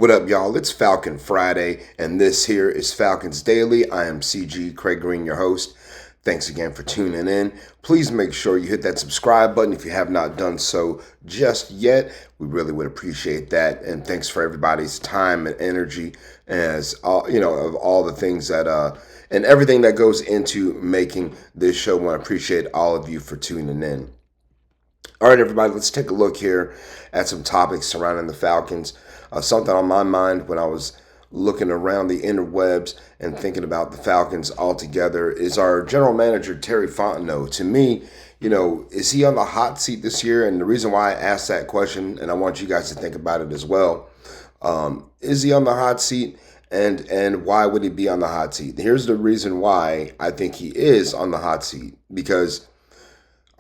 What up, y'all? It's Falcon Friday, and this here is Falcons Daily. I am CG Craig Green, your host. Thanks again for tuning in. Please make sure you hit that subscribe button if you have not done so just yet. We really would appreciate that. And thanks for everybody's time and energy, as all of all the things that and everything that goes into making this show. I want to appreciate all of you for tuning in. All right, everybody, let's take a look here at some topics surrounding the Falcons. Something on my mind when I was looking around the interwebs and thinking about the Falcons altogether is our general manager, Terry Fontenot. To me, is he on the hot seat this year? And the reason why I asked that question, and I want you guys to think about it as well, is he on the hot seat? And why would he be on the hot seat? Here's the reason why I think he is on the hot seat. Because,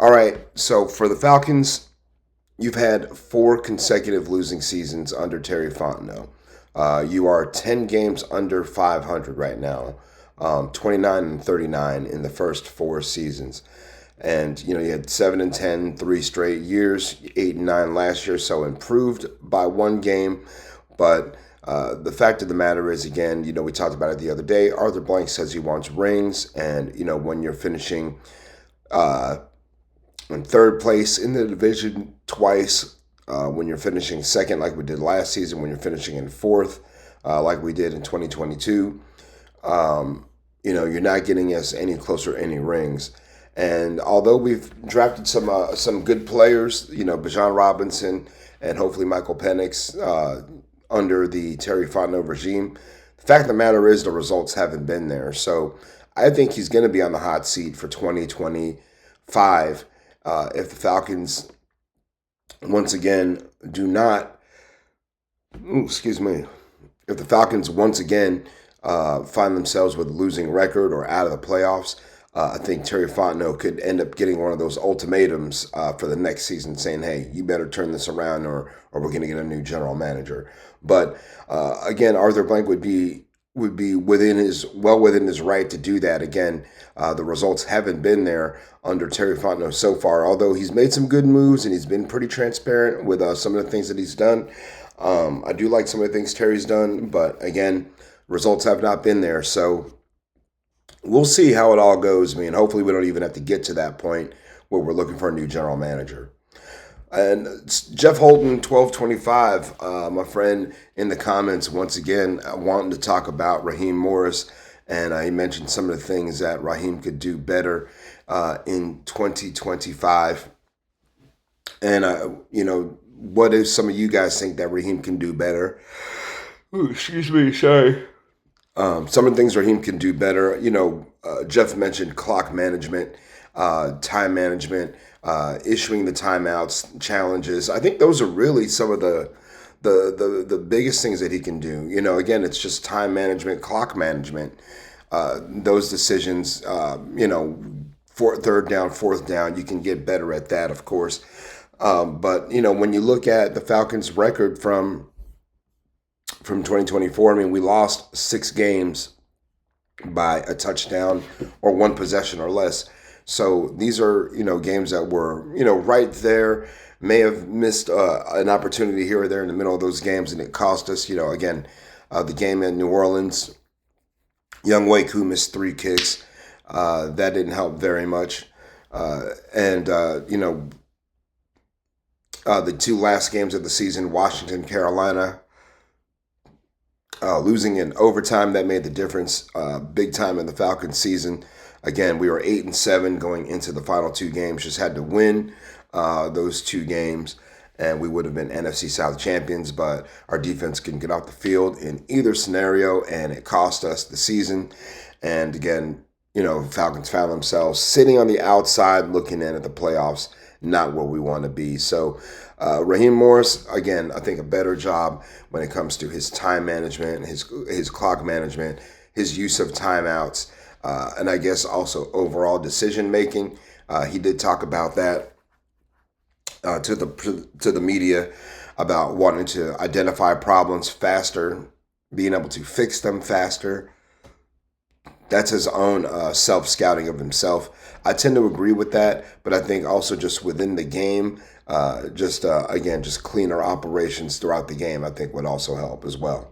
all right, so for the Falcons, you've had 4 consecutive losing seasons under Terry Fontenot. You are 10 games under 500 right now, 29-39 in the first 4 seasons. And, you had 7-10, 3 straight years, 8-9 last year, so improved by 1 game. But the fact of the matter is, again, we talked about it the other day, Arthur Blank says he wants rings. And, when you're finishing in third place in the division twice, when you're finishing second like we did last season, when you're finishing in fourth like we did in 2022, you're not getting us any closer to any rings. And although we've drafted some good players, Bijan Robinson and hopefully Michael Penix under the Terry Fontenot regime, the fact of the matter is the results haven't been there. So I think he's going to be on the hot seat for 2025 if the Falcons once again if the Falcons once again find themselves with a losing record or out of the playoffs, I think Terry Fontenot could end up getting one of those ultimatums for the next season, saying, "Hey, you better turn this around, or we're going to get a new general manager." But again, Arthur Blank would be within his right to do that. Again, the results haven't been there under Terry Fontenot so far, although he's made some good moves and he's been pretty transparent with some of the things that he's done. I do like some of the things Terry's done, but again, results have not been there. So we'll see how it all goes. Hopefully we don't even have to get to that point where we're looking for a new general manager. And Jeff Holton, 1225, my friend in the comments, once again, wanting to talk about Raheem Morris. And he mentioned some of the things that Raheem could do better in 2025. And, what do some of you guys think that Raheem can do better? Ooh, excuse me, sorry. Some of the things Raheem can do better, Jeff mentioned clock management, time management, issuing the timeouts, challenges. I think those are really some of the biggest things that he can do. Again, it's just time management, clock management. Those decisions, third down, fourth down, you can get better at that, of course. But when you look at the Falcons' record from 2024, we lost 6 games by a touchdown or 1 possession or less. So these are, games that were, right there. May have missed an opportunity here or there in the middle of those games, and it cost us, again, the game in New Orleans. Young Wake, who missed 3 kicks, that didn't help very much. The 2 last games of the season, Washington, Carolina, losing in overtime, that made the difference big time in the Falcons season. Again, we were 8-7 going into the final 2 games. Just had to win those 2 games, and we would have been NFC South champions. But our defense couldn't get off the field in either scenario, and it cost us the season. And again, Falcons found themselves sitting on the outside looking in at the playoffs, not where we want to be. So Raheem Morris, again, I think a better job when it comes to his time management, his clock management, his use of timeouts, and I guess also overall decision making. He did talk about that to the media about wanting to identify problems faster, being able to fix them faster, that's his own self-scouting of himself. I tend to agree with that, but I think also just within the game, again, just cleaner operations throughout the game, I think would also help as well.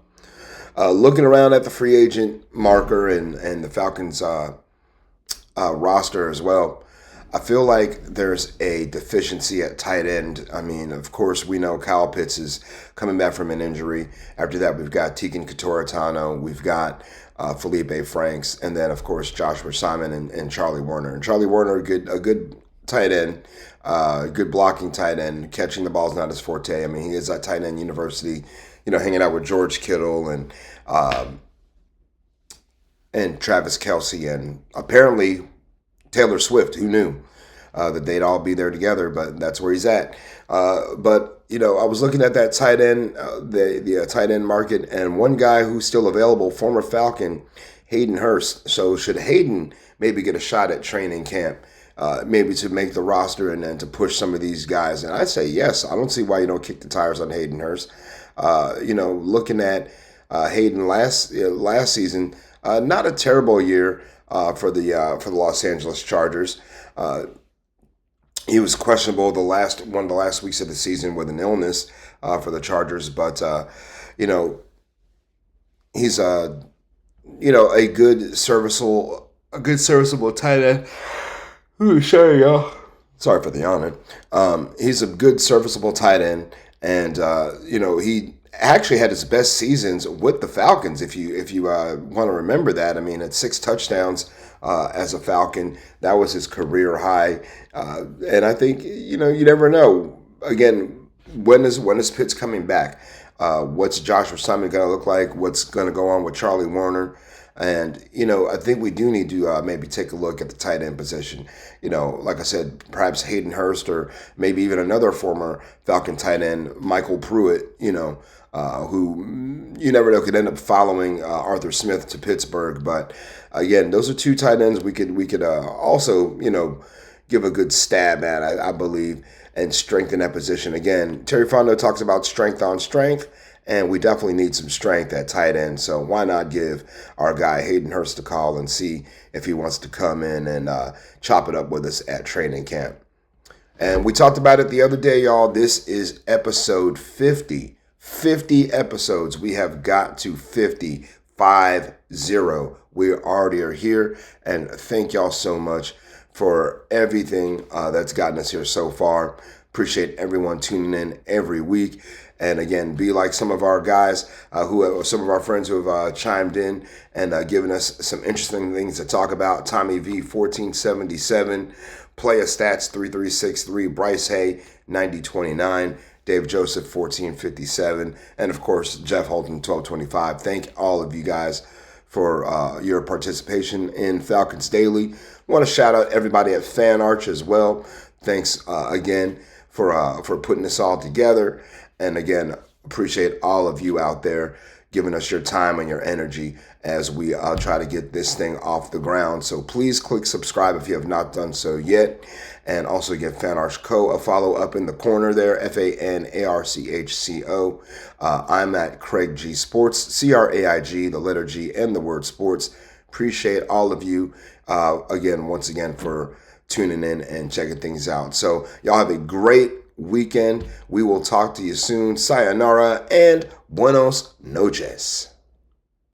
Looking around at the free agent marker and the Falcons roster as well, I feel like there's a deficiency at tight end. I mean, of course, we know Kyle Pitts is coming back from an injury. After that, we've got Tegan Katoratano, we've got Felipe Franks, and then, of course, Joshua Simon and Charlie Warner. And Charlie Warner, a good tight end, good blocking tight end. Catching the ball is not his forte. I mean, he is at tight end university, hanging out with George Kittle and Travis Kelce and apparently Taylor Swift. Who knew that they'd all be there together? But that's where he's at. But I was looking at that tight end, the tight end market, and one guy who's still available, former Falcon, Hayden Hurst. So should Hayden maybe get a shot at training camp, maybe to make the roster and to push some of these guys? And I'd say yes. I don't see why you don't kick the tires on Hayden Hurst. Looking at Hayden last season, not a terrible year for the Los Angeles Chargers. He was questionable one of the last weeks of the season with an illness for the Chargers, but he's a good serviceable tight end. Ooh, sorry, y'all. Sorry for the yawning. He's a good serviceable tight end, and he actually had his best seasons with the Falcons. If you want to remember that, I mean, at 6 touchdowns as a Falcon, that was his career high. And I think you never know. Again, when is Pitts coming back? What's Joshua Simon going to look like? What's going to go on with Charlie Warner? And, I think we do need to maybe take a look at the tight end position. Like I said, perhaps Hayden Hurst or maybe even another former Falcon tight end, Michael Pruitt, who you never know could end up following Arthur Smith to Pittsburgh. But again, those are 2 tight ends we could also, give a good stab at, I believe, and strengthen that position. Again, Terry Fontenot talks about strength on strength. And we definitely need some strength at tight end. So why not give our guy Hayden Hurst a call and see if he wants to come in and chop it up with us at training camp. And we talked about it the other day, y'all. This is episode 50. 50 episodes. We have got to 50. 5-0. We already are here. And thank y'all so much for everything that's gotten us here so far. Appreciate everyone tuning in every week. And again, be like some of our guys some of our friends who have chimed in and given us some interesting things to talk about. Tommy V, 1477, Playa Stats, 3363, Bryce Hay, 9029, Dave Joseph, 1457, and of course, Jeff Holton, 1225. Thank all of you guys for your participation in Falcons Daily. I want to shout out everybody at Fan Arch as well. Thanks again for putting this all together. And again, appreciate all of you out there giving us your time and your energy as we try to get this thing off the ground. So please click subscribe if you have not done so yet. And also give FanArch Co. a follow up in the corner there, FANARCHCO. I'm at Craig G Sports, CRAIG, the letter G and the word sports. Appreciate all of you once again for tuning in and checking things out. So y'all have a great weekend. We will talk to you soon. Sayonara and buenos noches.